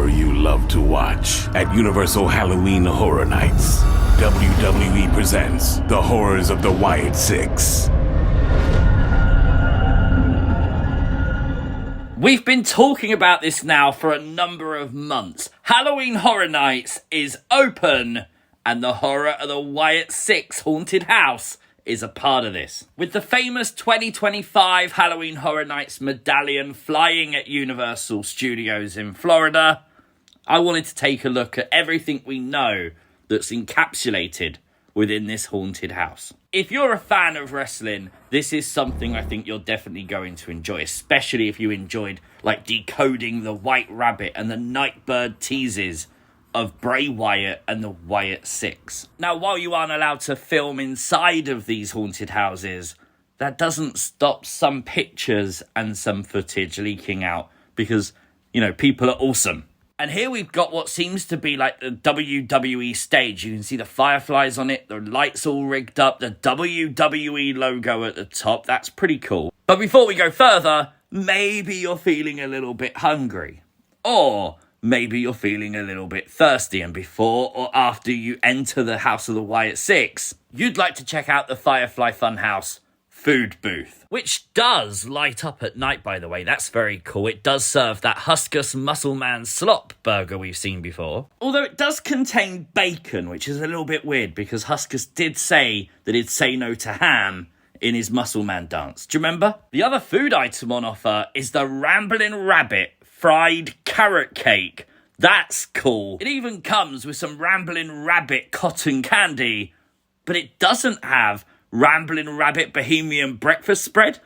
horror you love to watch at Universal Halloween Horror Nights. WWE presents The Horrors of the Wyatt Sicks. We've been talking about this now for a number of months. Halloween Horror Nights is open, and the horror of the Wyatt Sicks haunted house is a part of this. With the famous 2025 Halloween Horror Nights medallion flying at Universal Studios in Florida, I wanted to take a look at everything we know that's encapsulated within this haunted house. If you're a fan of wrestling, this is something I think you're definitely going to enjoy, especially if you enjoyed like decoding the White Rabbit and the Nightbird teases of Bray Wyatt and the Wyatt Sicks. Now, while you aren't allowed to film inside of these haunted houses, that doesn't stop some pictures and some footage leaking out because, you know, people are awesome. And here we've got what seems to be like the WWE stage. You can see the fireflies on it, the lights all rigged up, the WWE logo at the top. That's pretty cool. But before we go further, maybe you're feeling a little bit hungry. Or maybe you're feeling a little bit thirsty, and before or after you enter the House of the Wyatt Sicks, you'd like to check out the Firefly Funhouse food booth, which does light up at night, by the way. That's very cool. It does serve that Huskus Muscle Man slop burger we've seen before. Although it does contain bacon, which is a little bit weird because Huskus did say that he'd say no to ham in his Muscle Man dance. Do you remember? The other food item on offer is the Ramblin' Rabbit fried carrot cake. That's cool. It even comes with some Ramblin' Rabbit cotton candy, but it doesn't have Ramblin' Rabbit Bohemian breakfast spread.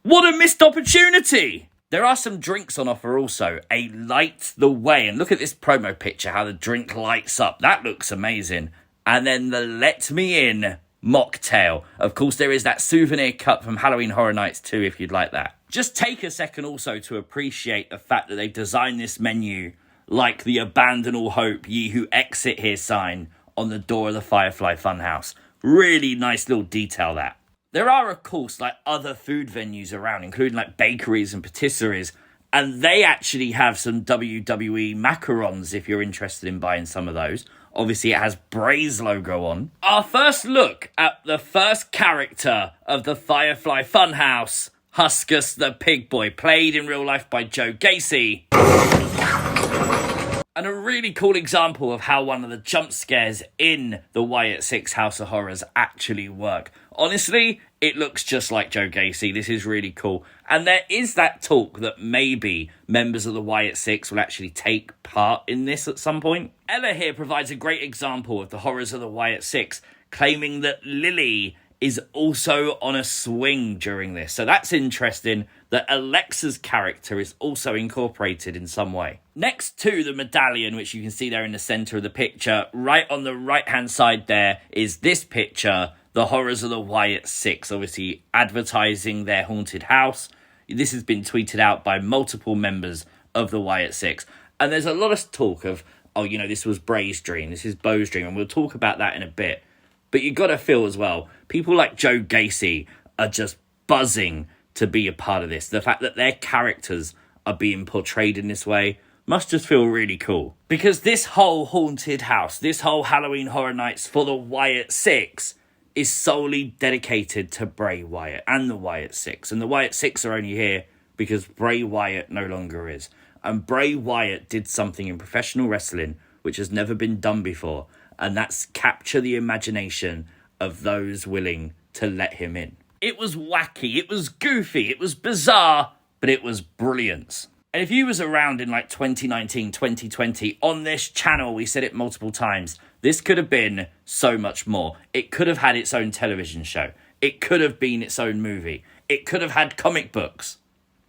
What a missed opportunity! There are some drinks on offer also. A Light the Way, and look at this promo picture, how the drink lights up. That looks amazing. And then the Let Me In mocktail. Of course, there is that souvenir cup from Halloween Horror Nights too, if you'd like that. Just take a second also to appreciate the fact that they've designed this menu like the Abandon All Hope, Ye Who Exit Here sign on the door of the Firefly Funhouse. Really nice little detail that. There are, of course, like other food venues around, including like bakeries and patisseries, and they actually have some WWE macarons if you're interested in buying some of those. Obviously, it has Bray's logo on. Our first look at the first character of the Firefly Funhouse, Huskus the Pig Boy, played in real life by Joe Gacy. And a really cool example of how one of the jump scares in the Wyatt Sicks House of Horrors actually work. Honestly, it looks just like Joe Gacy. This is really cool. And there is that talk that maybe members of the Wyatt Sicks will actually take part in this at some point. Ella here provides a great example of the horrors of the Wyatt Sicks, claiming that Lily is also on a swing during this. So that's interesting that Alexa's character is also incorporated in some way. Next to the medallion, which you can see there in the centre of the picture, right on the right-hand side there is this picture, the horrors of the Wyatt Sicks, obviously advertising their haunted house. This has been tweeted out by multiple members of the Wyatt Sicks. And there's a lot of talk of, oh, you know, this was Bray's dream, this is Bo's dream, and we'll talk about that in a bit. But you got to feel as well, people like Joe Gacy are just buzzing to be a part of this. The fact that their characters are being portrayed in this way must just feel really cool. Because this whole haunted house, this whole Halloween Horror Nights for the Wyatt Sicks is solely dedicated to Bray Wyatt and the Wyatt Sicks. And the Wyatt Sicks are only here because Bray Wyatt no longer is. And Bray Wyatt did something in professional wrestling which has never been done before. And that's capture the imagination of those willing to let him in. It was wacky, it was goofy, it was bizarre, but it was brilliance. And if you was around in like 2019, 2020, on this channel, we said it multiple times, this could have been so much more. It could have had its own television show. It could have been its own movie. It could have had comic books.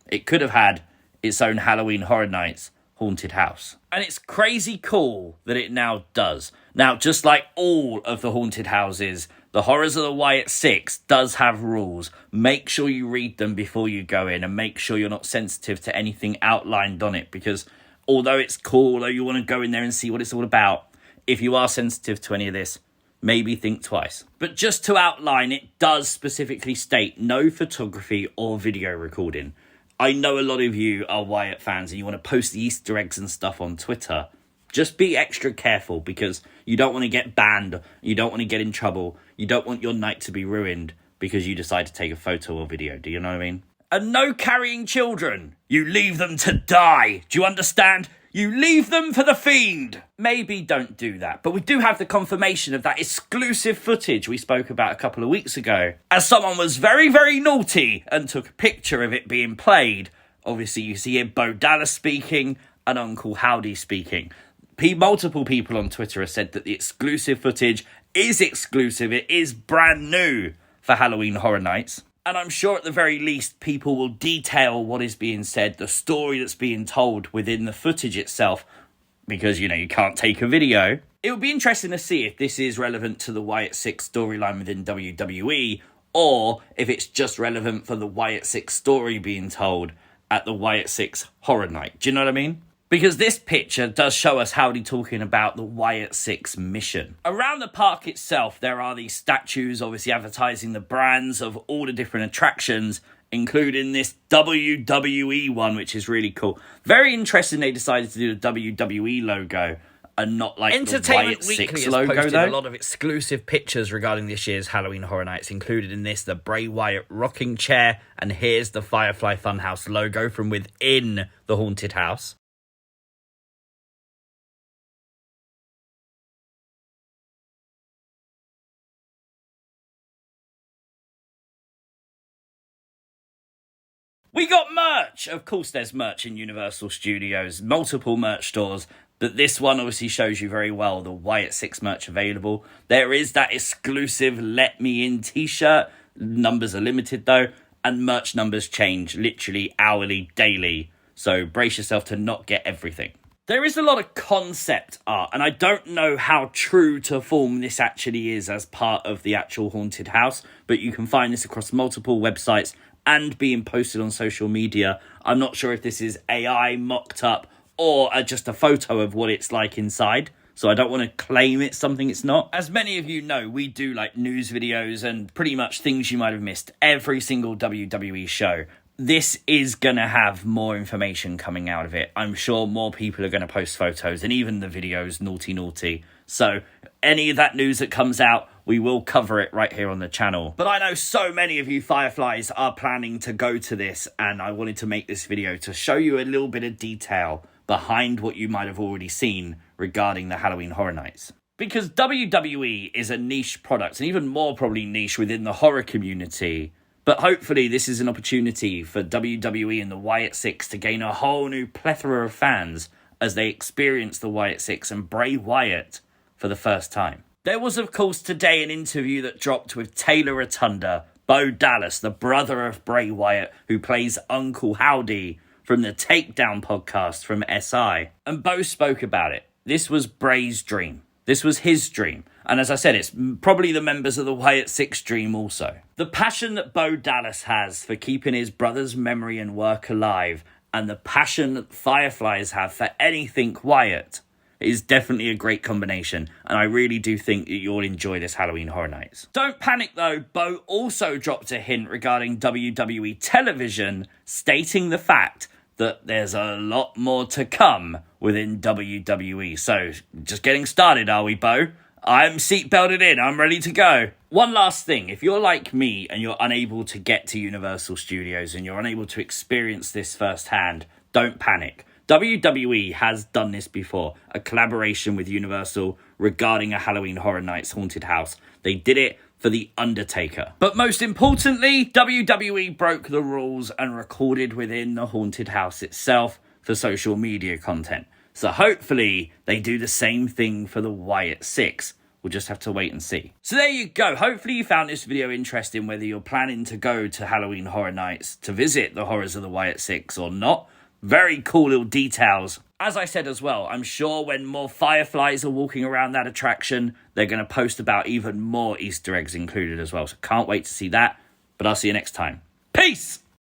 It could have had its own Halloween Horror Nights haunted house. And it's crazy cool that it now does. Now, just like all of the haunted houses, the Horrors of the Wyatt Sicks does have rules. Make sure you read them before you go in and make sure you're not sensitive to anything outlined on it, because although it's cool, although you want to go in there and see what it's all about, if you are sensitive to any of this, maybe think twice. But just to outline, it does specifically state no photography or video recording. I know a lot of you are Wyatt fans and you want to post the Easter eggs and stuff on Twitter. Just be extra careful because you don't want to get banned. You don't want to get in trouble. You don't want your night to be ruined because you decide to take a photo or video. Do you know what I mean? And no carrying children. You leave them to die. Do you understand? You leave them for the fiend. Maybe don't do that. But we do have the confirmation of that exclusive footage we spoke about a couple of weeks ago. As someone was very, very naughty and took a picture of it being played. Obviously, you see here Bo Dallas speaking and Uncle Howdy speaking. Multiple people on Twitter have said that the exclusive footage is exclusive. It is brand new for Halloween Horror Nights. And I'm sure at the very least people will detail what is being said, the story that's being told within the footage itself, because, you know, you can't take a video. It would be interesting to see if this is relevant to the Wyatt Sicks storyline within WWE, or if it's just relevant for the Wyatt Sicks story being told at the Wyatt Sicks Horror Night. Do you know what I mean? Because this picture does show us Howdy talking about the Wyatt Sicks mission. Around the park itself, there are these statues, obviously advertising the brands of all the different attractions, including this WWE one, which is really cool. Very interesting they decided to do the WWE logo and not like the Wyatt Sicks logo, posted a lot of exclusive pictures regarding this year's Halloween Horror Nights, included in this the Bray Wyatt rocking chair, and here's the Firefly Funhouse logo from within the haunted house. We got merch! Of course there's merch in Universal Studios, multiple merch stores, but this one obviously shows you very well the Wyatt Sicks merch available. There is that exclusive Let Me In t-shirt. Numbers are limited though, and merch numbers change literally hourly, daily. So brace yourself to not get everything. There is a lot of concept art, and I don't know how true to form this actually is as part of the actual haunted house, but you can find this across multiple websites and being posted on social media. I'm not sure if this is AI mocked up or just a photo of what it's like inside. So I don't want to claim it's something it's not. As many of you know, we do like news videos and pretty much things you might have missed every single WWE show. This is going to have more information coming out of it. I'm sure more people are going to post photos and even the videos, naughty. So any of that news that comes out, we will cover it right here on the channel. But I know so many of you Fireflies are planning to go to this, and I wanted to make this video to show you a little bit of detail behind what you might have already seen regarding the Halloween Horror Nights. Because WWE is a niche product, and even more probably niche within the horror community. But hopefully this is an opportunity for WWE and the Wyatt Sicks to gain a whole new plethora of fans as they experience the Wyatt Sicks and Bray Wyatt for the first time. There was, of course, today an interview that dropped with Taylor Rotunda, Bo Dallas, the brother of Bray Wyatt, who plays Uncle Howdy from the Takedown podcast from SI. And Bo spoke about it. This was Bray's dream. This was his dream. And as I said, it's probably the members of the Wyatt Sicks' dream also. The passion that Bo Dallas has for keeping his brother's memory and work alive, and the passion that Fireflies have for anything Wyatt, is definitely a great combination, and I really do think that you'll enjoy this Halloween Horror Nights. Don't panic though, Bo also dropped a hint regarding WWE television, stating the fact that there's a lot more to come within WWE. So, just getting started, are we, Bo? I'm seatbelted in, I'm ready to go. One last thing, if you're like me and you're unable to get to Universal Studios and you're unable to experience this firsthand, don't panic. WWE has done this before, a collaboration with Universal regarding a Halloween Horror Nights haunted house. They did it for The Undertaker. But most importantly, WWE broke the rules and recorded within the haunted house itself for social media content. So hopefully they do the same thing for the Wyatt Sicks. We'll just have to wait and see. So there you go. Hopefully you found this video interesting, whether you're planning to go to Halloween Horror Nights to visit the horrors of the Wyatt Sicks or not. Very cool little details. As I said as well, I'm sure when more Fireflies are walking around that attraction, they're going to post about even more Easter eggs included as well. So can't wait to see that. But I'll see you next time. Peace!